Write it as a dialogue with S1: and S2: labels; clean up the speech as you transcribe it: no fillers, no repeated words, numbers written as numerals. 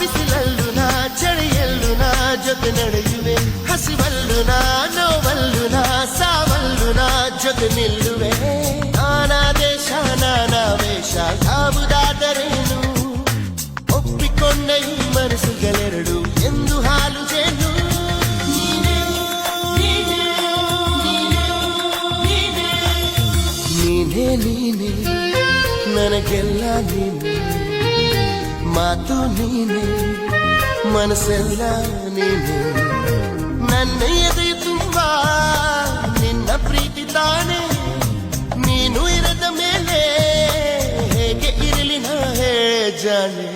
S1: ಬಿಸಿಲಲ್ಲೂ ನಾ ಚಳಿಯಲ್ಲೂ ನಾ ಜೊತೆ ನಡೆಯುವೆ ಹಸಿವಲ್ಲೂ ನಾ ನೋವಲ್ಲೂ ನಾ ಸಾವಲ್ಲೂ ನಾ ಜೊತೆ ನಿಲ್ಲುವೆ ನಾನಾ ದೇಶ ನಾನಾ ವೇಷ ಯಾವುದಾದರೇನು ಒಪ್ಪಿಕೊಂಡ ಈ ಮನಸ್ಸುಗಳೆರಡು ಎಂದು ಹಾಲು ಜೇನು ನೀನೇ ನೀನೇ ನನಗೆಲ್ಲ ನೀನೇ ಮಾತು ನೀನೇ ಮನಸ್ಸೆಲ್ಲ ನೀನೇ ನನ್ನ ಎದೆಯ ತುಂಬಾ ನಿನ್ನ ಪ್ರೀತಿ ತಾನೇ ನೀನು ಇರದ ಮೇಲೆ ಹೇಗೆ ಇರಲಿ ನಾ ಹೇ ಜಾನೆ